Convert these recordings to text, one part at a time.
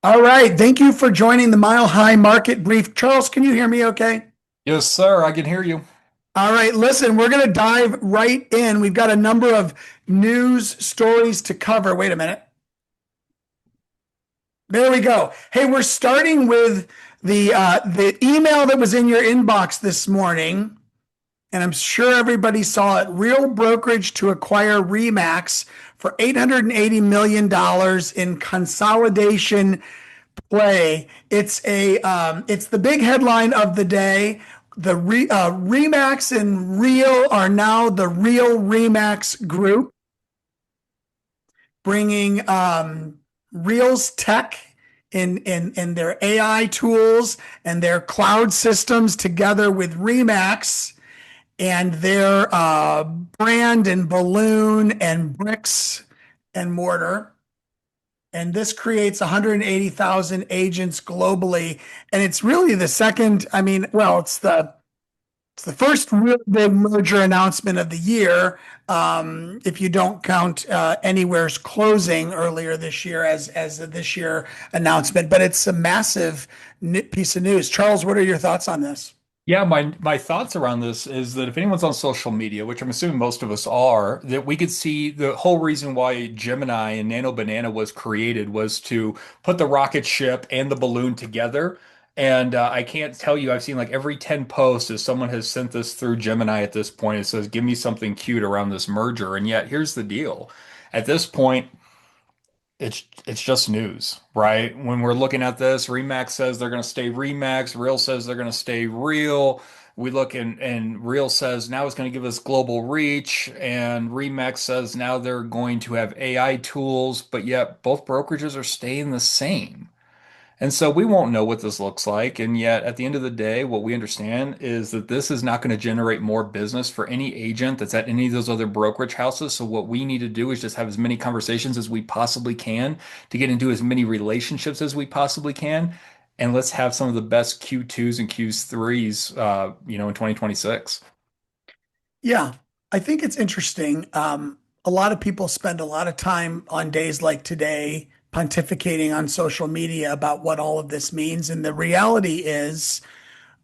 All right. Thank you for joining the Mile High Market Brief. Charles, can you hear me okay? Yes, sir. I can hear you. All right. Listen, we're going to dive right in. We've got a number of news stories to cover. Wait a minute. There we go. Hey, we're starting with the email that was in your inbox this morning, and I'm sure everybody saw it. Real Brokerage to acquire REMAX for $880 million in consolidation play. It's the big headline of the day. Remax and Real are now the Real Remax Group, bringing Real's tech in their AI tools and their cloud systems together with Remax and their brand and balloon and bricks and mortar. And this creates 180,000 agents globally. And it's really the second, it's the first real big merger announcement of the year, if you don't count Anywhere's closing earlier this year as a this year announcement. But it's a massive piece of news. Charles, what are your thoughts on this? Yeah, my thoughts around this is that if anyone's on social media, which I'm assuming most of us are, that we could see the whole reason why Gemini and Nano Banana was created was to put the rocket ship and the balloon together. And I can't tell you, I've seen like every 10 posts as someone has sent this through Gemini at this point. It says, give me something cute around this merger. And yet, here's the deal. At this point, it's just news, right? When we're looking at this, Remax says they're going to stay Remax, Real says they're going to stay Real. We look and Real says now it's going to give us global reach, and Remax says now they're going to have AI tools, but yet both brokerages are staying the same. And so we won't know what this looks like. And yet, at the end of the day, what we understand is that this is not going to generate more business for any agent that's at any of those other brokerage houses. So, what we need to do is just have as many conversations as we possibly can to get into as many relationships as we possibly can. And let's have some of the best Q2s and Q3s, in 2026. Yeah, I think it's interesting. A lot of people spend a lot of time on days like today pontificating on social media about what all of this means. And the reality is,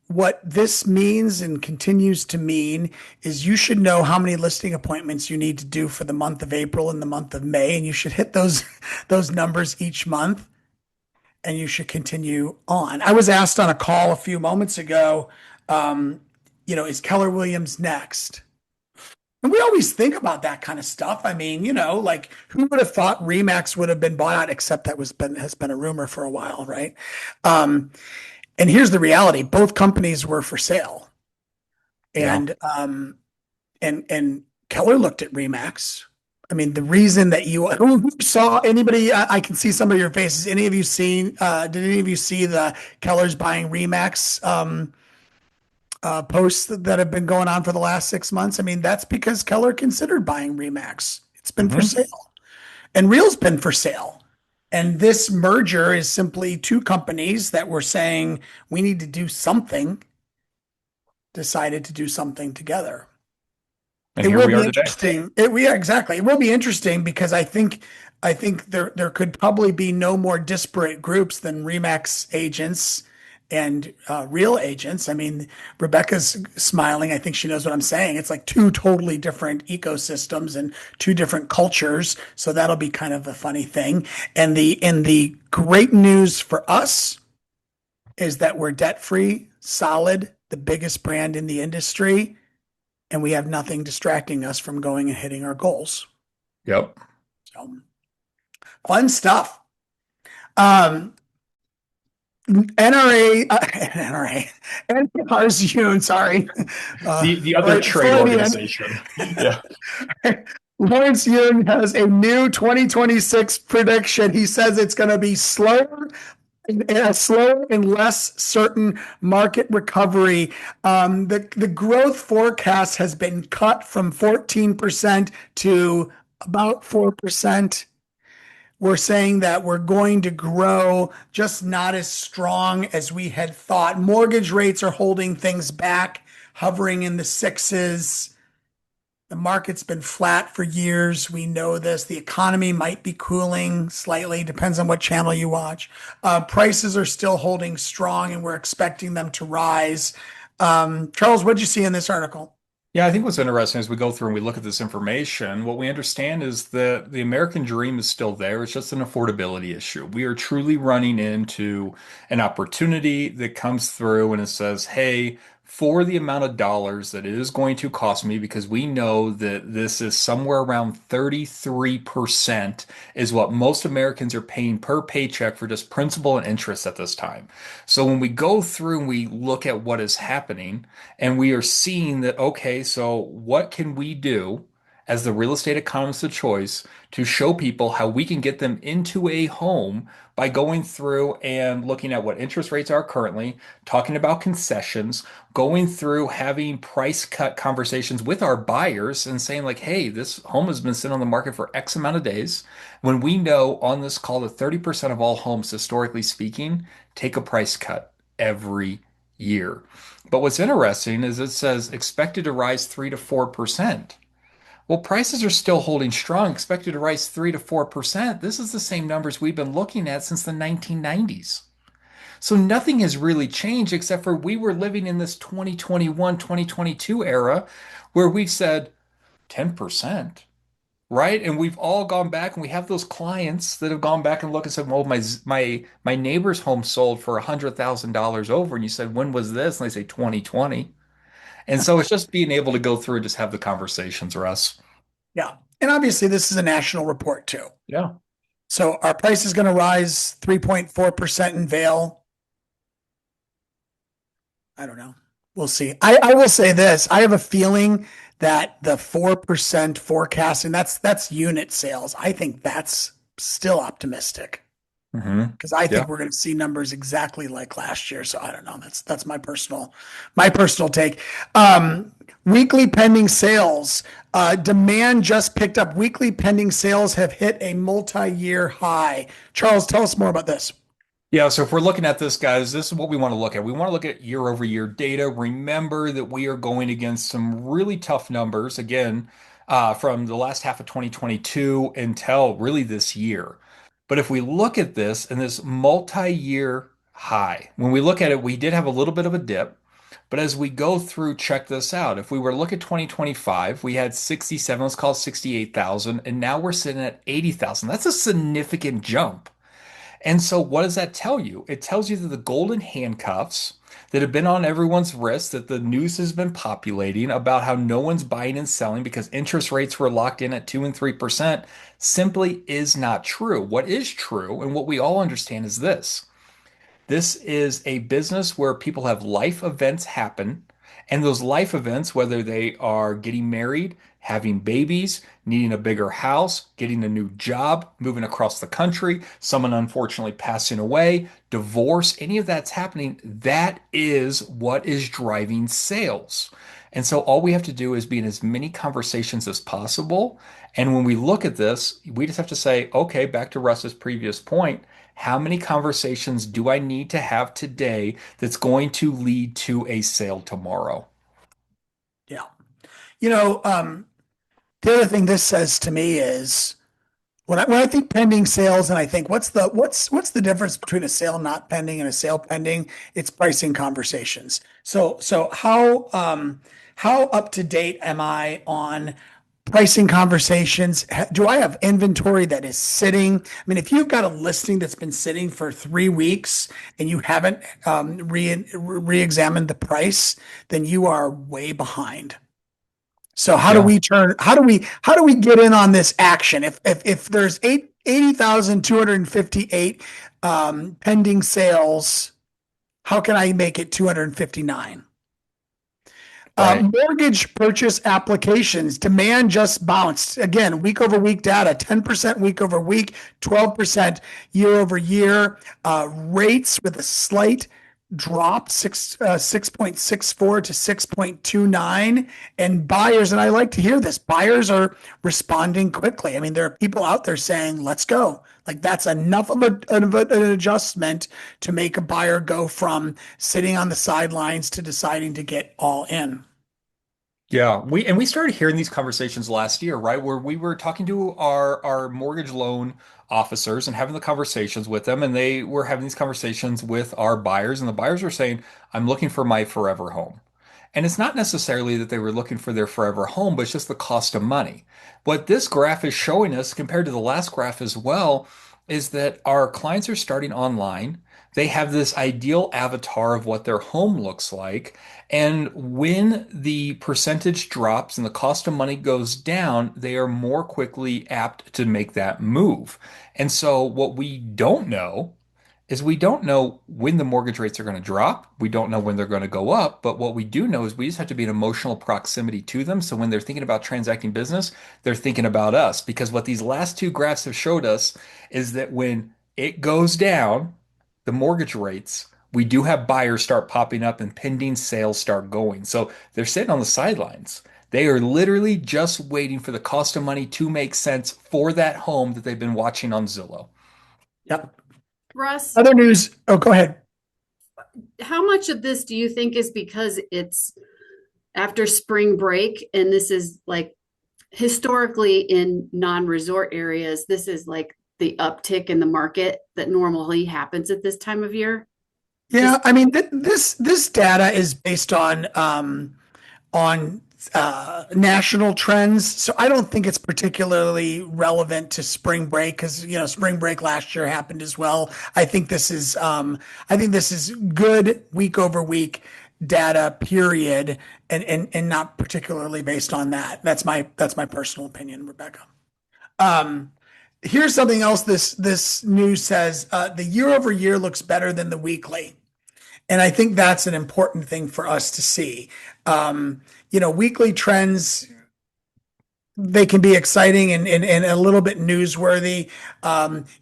what this means and continues to mean is you should know how many listing appointments you need to do for the month of April and the month of May, and you should hit those those numbers each month, and you should continue on. I was asked on a call a few moments ago, is Keller Williams next? And we always think about that kind of stuff. I mean, like who would have thought Remax would have been bought, except that has been a rumor for a while, right? Um, and here's the reality: both companies were for sale, Yeah. and and Keller looked at Remax. I mean, the reason that who saw anybody, I can see some of your faces. Any of you seen? Did any of you see the Keller's buying Remax posts that have been going on for the last 6 months? I mean, that's because Keller considered buying Remax. It's been for Hmm. sale, and Real's been for sale. And this merger is simply two companies that were saying we need to do something, decided to do something together. And It here will we be are today. interesting. Yeah, exactly. It will be interesting because I think there could probably be no more disparate groups than Remax agents and real agents. I mean, Rebecca's smiling. I think she knows what I'm saying. It's like two totally different ecosystems and two different cultures. So that'll be kind of a funny thing. And the great news for us is that we're debt free, solid, the biggest brand in the industry, and we have nothing distracting us from going and hitting our goals. Yep. So fun stuff. Um, NRA, NRA, NR's June, sorry. The other trade Freudian. organization. Yeah. Lawrence Yun has a new 2026 prediction. He says it's going to be slower and a slower and less certain market recovery. The growth forecast has been cut from 14% to about 4%. We're saying that we're going to grow, just not as strong as we had thought. Mortgage rates are holding things back, hovering in the sixes. The market's been flat for years. We know this. The economy might be cooling slightly, depends on what channel you watch. Prices are still holding strong, and we're expecting them to rise. Charles, what did you see in this article? Yeah, I think what's interesting as we go through and we look at this information, what we understand is that the American dream is still there. It's just an affordability issue. We are truly running into an opportunity that comes through and it says, hey, for the amount of dollars that it is going to cost me, because we know that this is somewhere around 33% is what most Americans are paying per paycheck for just principal and interest at this time. So when we go through and we look at what is happening, and we are seeing that, okay, so what can we do as the real estate economists of choice to show people how we can get them into a home by going through and looking at what interest rates are currently, talking about concessions, going through having price cut conversations with our buyers and saying, like, hey, this home has been sitting on the market for X amount of days. When we know on this call that 30% of all homes, historically speaking, take a price cut every year. But what's interesting is it says expected to rise 3 to 4%. Well, prices are still holding strong, expected to rise 3 to 4%. This is the same numbers we've been looking at since the 1990s. So nothing has really changed except for we were living in this 2021, 2022 era where we said 10%, right? And we've all gone back and we have those clients that have gone back and looked and said, well, my neighbor's home sold for $100,000 over. And you said, when was this? And they say 2020. And so it's just being able to go through and just have the conversations, Russ. Yeah. And obviously, this is a national report too. Yeah. So our price is going to rise 3.4% in Vail. I don't know. We'll see. I will say this. I have a feeling that the 4% forecast, and that's unit sales. I think that's still optimistic because I Yeah. think we're going to see numbers exactly like last year. So I don't know. That's my personal take. Weekly pending sales. Demand just picked up. Weekly pending sales have hit a multi-year high. Charles, tell us more about this. Yeah, so if we're looking at this, guys, this is what we want to look at. We want to look at year over year data. Remember that we are going against some really tough numbers, again, from the last half of 2022 until really this year. But if we look at this and this multi-year high, when we look at it, we did have a little bit of a dip. But as we go through, check this out. If we were to look at 2025, we had 67, let's call it 68,000, and now we're sitting at 80,000. That's a significant jump. And so, what does that tell you? It tells you that the golden handcuffs that have been on everyone's wrist, that the news has been populating about how no one's buying and selling because interest rates were locked in at 2 and 3%, simply is not true. What is true, and what we all understand, is this: this is a business where people have life events happen, and those life events, whether they are getting married, having babies, needing a bigger house, getting a new job, moving across the country, someone unfortunately passing away, divorce, any of that's happening, that is what is driving sales. And so all we have to do is be in as many conversations as possible. And when we look at this, we just have to say, okay, back to Russ's previous point, how many conversations do I need to have today that's going to lead to a sale tomorrow? Yeah. You know, the other thing this says to me is when I think pending sales, and I think what's the difference between a sale not pending and a sale pending? It's pricing conversations. So how up to date am I on pricing conversations? Do I have inventory that is sitting? I mean, if you've got a listing that's been sitting for 3 weeks and you haven't re-examined the price, then you are way behind. So Yeah. how do we get in on this action? If there's 80,258 pending sales, how can I make it 259? Right. Mortgage purchase applications, demand just bounced. Again, week over week data, 10% week over week, 12% year over year. Rates with a slight drop, 6.64 to 6.29. And buyers, and I like to hear this, buyers are responding quickly. I mean, there are people out there saying, let's go. Like that's enough of an adjustment to make a buyer go from sitting on the sidelines to deciding to get all in. Yeah, we started hearing these conversations last year, right? Where we were talking to our mortgage loan officers and having the conversations with them, and they were having these conversations with our buyers, and the buyers were saying, "I'm looking for my forever home." And it's not necessarily that they were looking for their forever home, but it's just the cost of money. What this graph is showing us, compared to the last graph as well, is that our clients are starting online. They have this ideal avatar of what their home looks like. And when the percentage drops and the cost of money goes down, they are more quickly apt to make that move. And so, what we don't know is we don't know when the mortgage rates are going to drop. We don't know when they're going to go up. But what we do know is we just have to be in emotional proximity to them. So, when they're thinking about transacting business, they're thinking about us. Because what these last two graphs have showed us is that when it goes down, the mortgage rates, we do have buyers start popping up and pending sales start going. So they're sitting on the sidelines. They are literally just waiting for the cost of money to make sense for that home that they've been watching on Zillow. Yep. Russ, Other news. Oh, go ahead. how much of this do you think is because it's after spring break and this is like historically in non-resort areas, this is like the uptick in the market that normally happens at this time of year? Yeah, Just I mean this data is based on national trends, so I don't think it's particularly relevant to spring break because spring break last year happened as well. I think this is good week over week data, period, and not particularly based on that. That's my personal opinion, Rebecca. Um, Here's something else this news says. The year over year looks better than the weekly. And I think that's an important thing for us to see. Weekly trends, they can be exciting and a little bit newsworthy.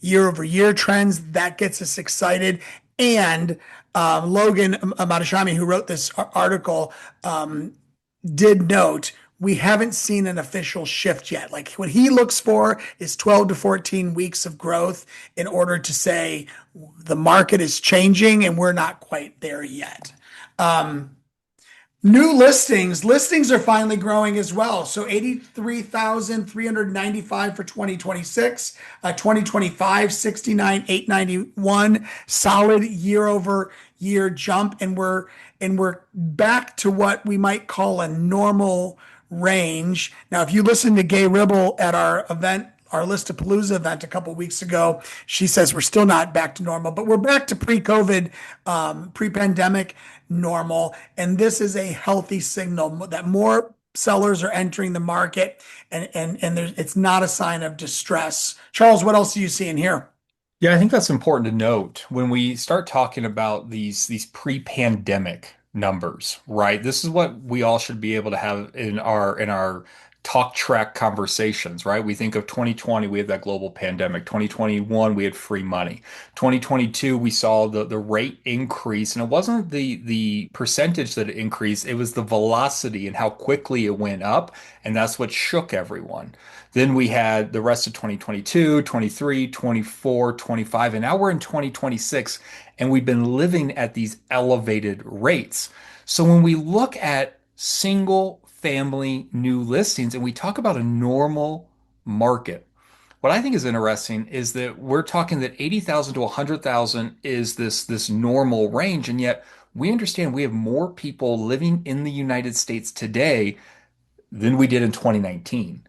Year over year trends, that gets us excited. And Logan Matashami, who wrote this article, did note we haven't seen an official shift yet. Like what he looks for is 12 to 14 weeks of growth in order to say the market is changing and we're not quite there yet. New listings are finally growing as well. So 83,395 for 2026, 2025, 69,891, solid year over year jump. And we're back to what we might call a normal range. Now, if you listen to Gay Ribble at our event, our Listapalooza event a couple weeks ago, she says we're still not back to normal, but we're back to pre-COVID, pre-pandemic normal. And this is a healthy signal that more sellers are entering the market and it's not a sign of distress. Charles, what else do you see in here? Yeah, I think that's important to note when we start talking about these pre-pandemic numbers, right? This is what we all should be able to have in our talk track conversations, right? We think of 2020, we had that global pandemic. 2021, we had free money. 2022, we saw the rate increase, and it wasn't the percentage that it increased, it was the velocity and how quickly it went up, and that's what shook everyone. Then we had the rest of 2022, 23, 24, 25, and now we're in 2026, and we've been living at these elevated rates. So when we look at single family new listings and we talk about a normal market, what I think is interesting is that we're talking that 80,000 to 100,000 is this normal range, and yet we understand we have more people living in the United States today than we did in 2019.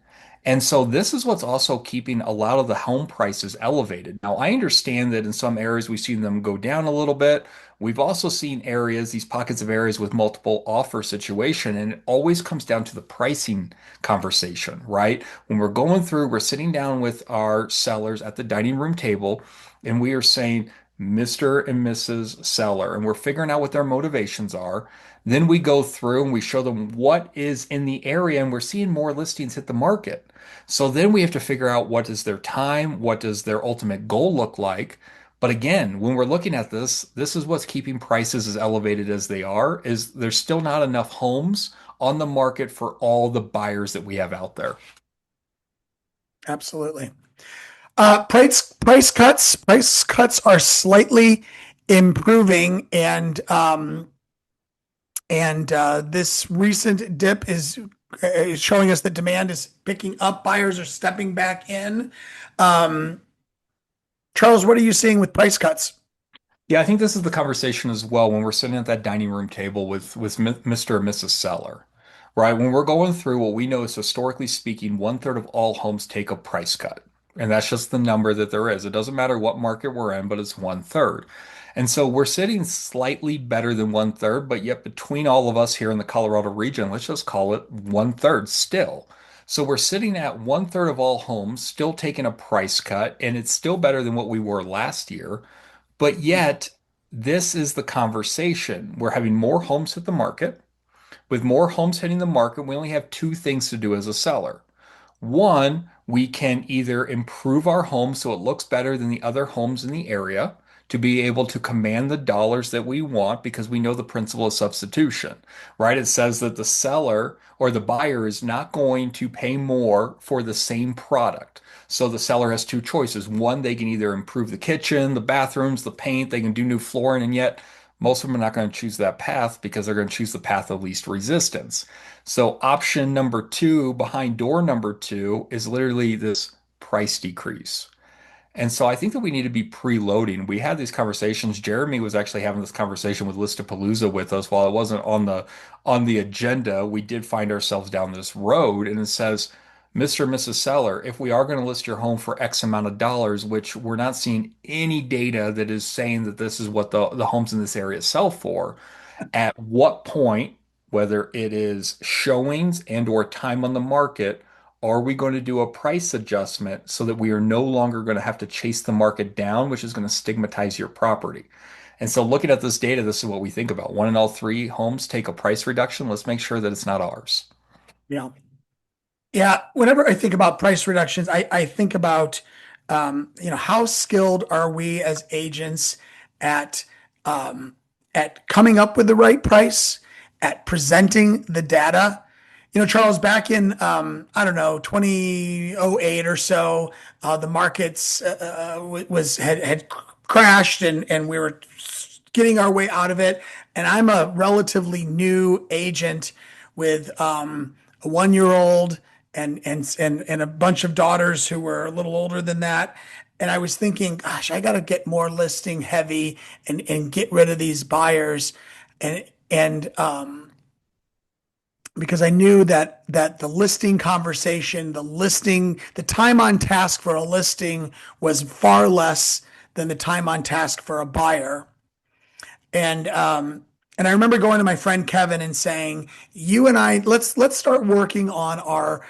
And so this is what's also keeping a lot of the home prices elevated. Now, I understand that in some areas we've seen them go down a little bit. We've also seen areas, these pockets of areas with multiple offer situation, and it always comes down to the pricing conversation, right? When we're going through, we're sitting down with our sellers at the dining room table, and we are saying, Mr. and Mrs. Seller, and we're figuring out what their motivations are. Then we go through and we show them what is in the area, and we're seeing more listings hit the market. So then we have to figure out what is their time, what does their ultimate goal look like. But again, when we're looking at this, this is what's keeping prices as elevated as they are, is there's still not enough homes on the market for all the buyers that we have out there. Absolutely. Price cuts are slightly improving, and And this recent dip is showing us that demand is picking up. Buyers are stepping back in. Um, Charles, what are you seeing with price cuts? Yeah, I think this is the conversation as well when we're sitting at that dining room table with Mr. and Mrs. Seller, right? When we're going through what we know is historically speaking, one third of all homes take a price cut. And that's just the number that there is. It doesn't matter what market we're in, but it's one third. And so we're sitting slightly better than one third, but yet between all of us here in the Colorado region, let's just call it one third still. So we're sitting at one third of all homes still taking a price cut, and it's still better than what we were last year. But yet, this is the conversation. We're having more homes hit the market. With more homes hitting the market, we only have two things to do as a seller. One, we can either improve our home so it looks better than the other homes in the area to be able to command the dollars that we want because we know the principle of substitution, right? It says that the seller or the buyer is not going to pay more for the same product. So the seller has two choices. One, they can either improve the kitchen, the bathrooms, the paint, they can do new flooring, and yet most of them are not going to choose that path because they're going to choose the path of least resistance. So option number two behind door number two is literally this price decrease. And so I think that we need to be preloading. We had these conversations. Jeremy was actually having this conversation with Listapalooza with us while it wasn't on the agenda. We did find ourselves down this road, and it says, Mr. and Mrs. Seller, if we are going to list your home for X amount of dollars, which we're not seeing any data that is saying that this is what the homes in this area sell for, at what point, whether it is showings and or time on the market, are we going to do a price adjustment so that we are no longer going to have to chase the market down, which is going to stigmatize your property? And so looking at this data, this is what we think about. One in all three homes take a price reduction. Let's make sure that it's not ours. Yeah. Yeah, whenever I think about price reductions, I think about, how skilled are we as agents at, at coming up with the right price, at presenting the data. Charles, back in, I don't know, 2008 or so, the markets had crashed and we were getting our way out of it. And I'm a relatively new agent with a 1 year old and a bunch of daughters who were a little older than that. And I was thinking, gosh, I got to get more listing heavy and get rid of these buyers. And because I knew that the listing conversation, the time on task for a listing was far less than the time on task for a buyer. And I remember going to my friend Kevin and saying, "You and I, let's start working on our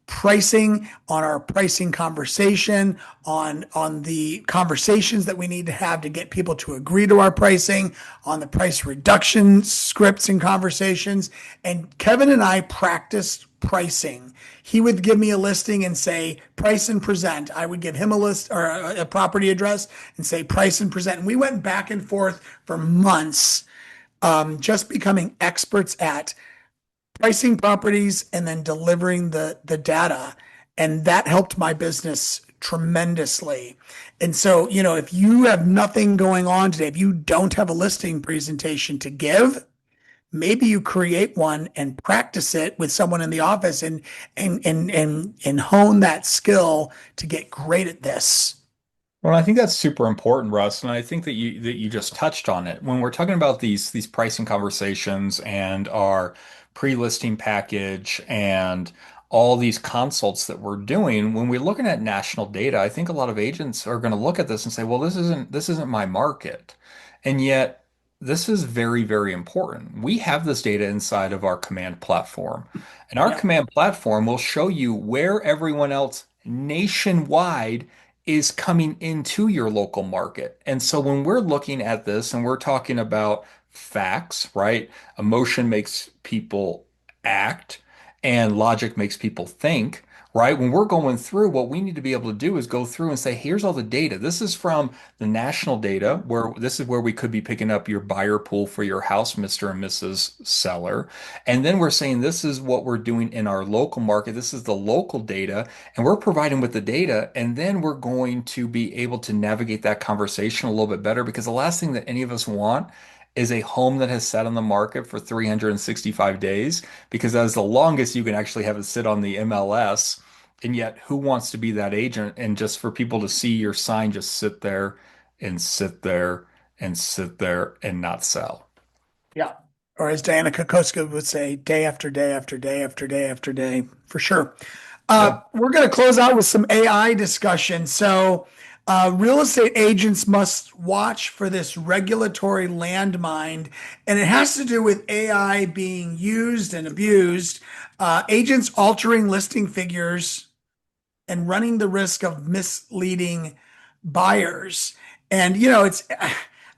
pricing, on our pricing conversation, on the conversations that we need to have to get people to agree to our pricing, on the price reduction scripts and conversations." And Kevin and I practiced pricing. He would give me a listing and say price and present. I would give him a list or a property address and say price and present. And we went back and forth for months, just becoming experts at pricing properties and then delivering the data. And that helped my business tremendously. And so, if you have nothing going on today, if you don't have a listing presentation to give, maybe you create one and practice it with someone in the office and hone that skill to get great at this. Well, I think that's super important, Russ, and I think that you just touched on it. When we're talking about these pricing conversations and our pre-listing package and all these consults that we're doing, when we're looking at national data, I think a lot of agents are going to look at this and say, "Well, this isn't my market." And yet this is very, very important. We have this data inside of our command platform. And our Yeah. command platform will show you where everyone else nationwide is coming into your local market. And so when we're looking at this and we're talking about facts, right? Emotion makes people act and logic makes people think, right? When we're going through, what we need to be able to do is go through and say, here's all the data. This is from the national data where this is where we could be picking up your buyer pool for your house, Mr. and Mrs. Seller. And then we're saying this is what we're doing in our local market. This is the local data, and we're providing with the data. And then we're going to be able to navigate that conversation a little bit better because the last thing that any of us want is a home that has sat on the market for 365 days because that is the longest you can actually have it sit on the MLS. And yet, who wants to be that agent and just for people to see your sign just sit there and sit there and sit there and not sell? Yeah. Or as Diana Kokoska would say, day after day after day after day after day, for sure. Yeah. We're going to close out with some AI discussion. So, real estate agents must watch for this regulatory landmine, and it has to do with AI being used and abused, agents altering listing figures and running the risk of misleading buyers. And it's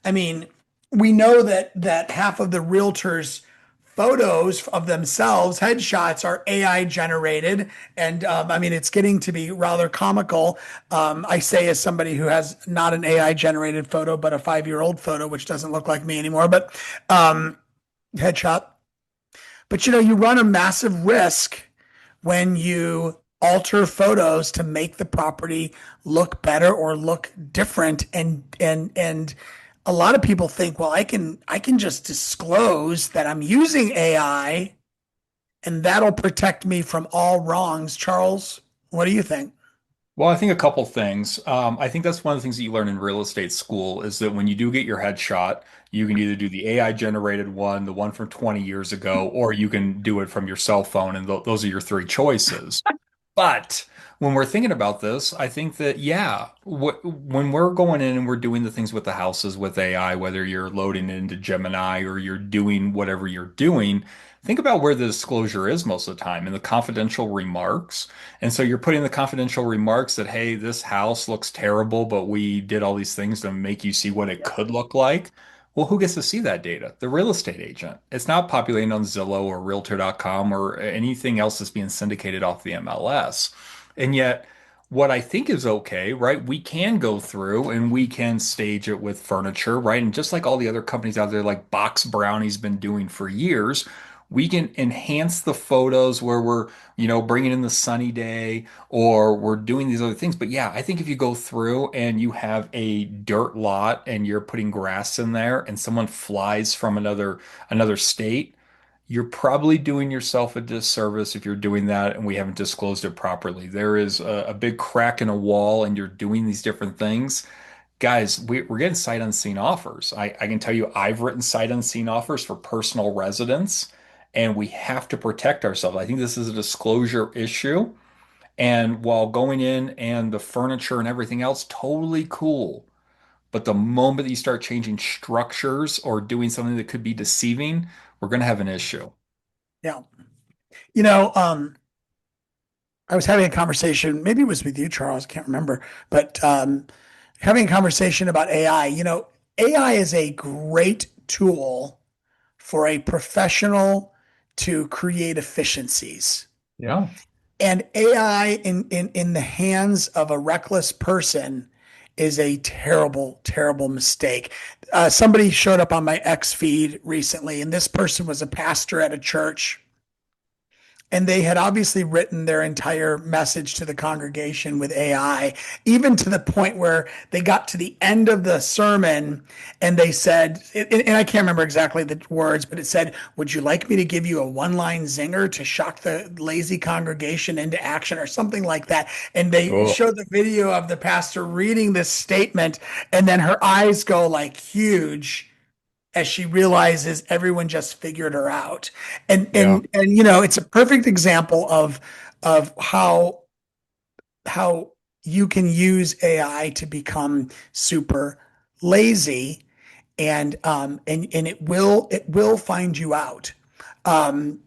I mean, we know that half of the realtors photos of themselves, headshots, are AI generated. And I mean, it's getting to be rather comical. I say as somebody who has not an AI generated photo, but a 5-year-old photo, which doesn't look like me anymore, but headshot. But you run a massive risk when you alter photos to make the property look better or look different. And a lot of people think, well, I can just disclose that I'm using AI and that'll protect me from all wrongs. Charles, what do you think? Well, I think a couple things. I think that's one of the things that you learn in real estate school is that when you do get your headshot, you can either do the AI generated one, the one from 20 years ago, or you can do it from your cell phone, and those are your three choices. But when we're thinking about this, I think that, yeah, when we're going in and we're doing the things with the houses with AI, whether you're loading it into Gemini or you're doing whatever you're doing, think about where the disclosure is most of the time in the confidential remarks. And so you're putting the confidential remarks that, hey, this house looks terrible, but we did all these things to make you see what it could look like. Well, who gets to see that data? The real estate agent. It's not populating on Zillow or Realtor.com or anything else that's being syndicated off the MLS. And yet, what I think is okay, right? We can go through and we can stage it with furniture, right? And just like all the other companies out there, like Box Brownie's been doing for years, we can enhance the photos where we're, bringing in the sunny day or we're doing these other things. But yeah, I think if you go through and you have a dirt lot and you're putting grass in there and someone flies from another state, you're probably doing yourself a disservice if you're doing that and we haven't disclosed it properly. There is a big crack in a wall and you're doing these different things. Guys, we're getting sight unseen offers. I can tell you I've written sight unseen offers for personal residents, and we have to protect ourselves. I think this is a disclosure issue. And while going in and the furniture and everything else, totally cool. But the moment that you start changing structures or doing something that could be deceiving, we're going to have an issue. Yeah. You know, um, I was having a conversation, maybe it was with you, Charles, I can't remember, but having a conversation about AI. AI is a great tool for a professional to create efficiencies. Yeah. And AI in the hands of a reckless person is a terrible, terrible mistake. Somebody showed up on my X feed recently, and this person was a pastor at a church, and they had obviously written their entire message to the congregation with AI, even to the point where they got to the end of the sermon and they said, and I can't remember exactly the words, but it said, "Would you like me to give you a one-line zinger to shock the lazy congregation into action," or something like that. And they Oh, showed the video of the pastor reading this statement, and then her eyes go like huge as she realizes everyone just figured her out. And yeah. it's a perfect example of how you can use AI to become super lazy, and it will find you out. Um,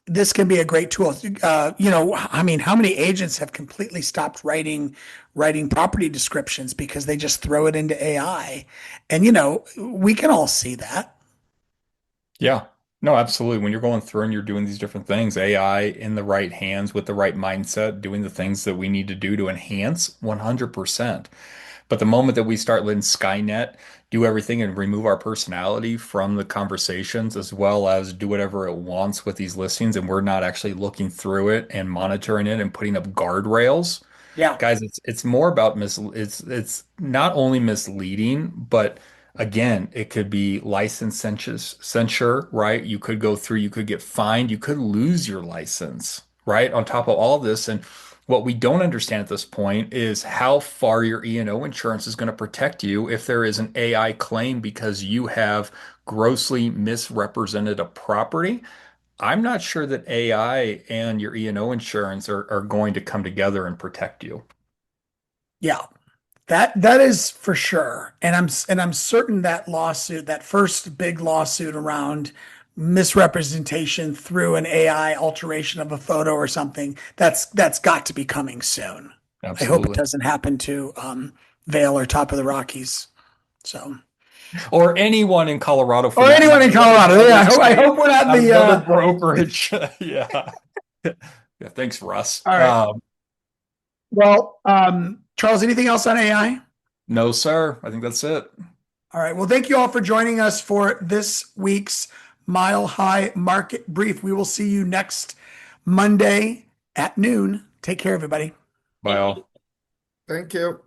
this can be a great tool. I mean, how many agents have completely stopped writing property descriptions because they just throw it into AI? And we can all see that. Yeah. No, absolutely. When you're going through and you're doing these different things, AI in the right hands with the right mindset, doing the things that we need to do to enhance 100%. But the moment that we start letting Skynet do everything and remove our personality from the conversations, as well as do whatever it wants with these listings, and we're not actually looking through it and monitoring it and putting up guardrails, Yeah. guys, it's more about it's not only misleading, but Again, it could be license censure, right? You could go through, you could get fined, you could lose your license, right? On top of all this. And what we don't understand at this point is how far your E&O insurance is going to protect you if there is an AI claim because you have grossly misrepresented a property. I'm not sure that AI and your E&O insurance are going to come together and protect you. Yeah. That is for sure. And I'm certain that lawsuit, that first big lawsuit around misrepresentation through an AI alteration of a photo or something, that's got to be coming soon. I hope it Absolutely. doesn't happen to Vail or Top of the Rockies. So, Or anyone in Colorado for or that anyone in matter, or any Colorado. Yeah, other I state, hope we're not the another brokerage. Yeah. Yeah. Thanks, Russ. all right. Well, Charles, anything else on AI? No, sir. I think that's it. All right. Well, thank you all for joining us for this week's Mile High Market Brief. We will see you next Monday at noon. Take care, everybody. Bye all. Thank you.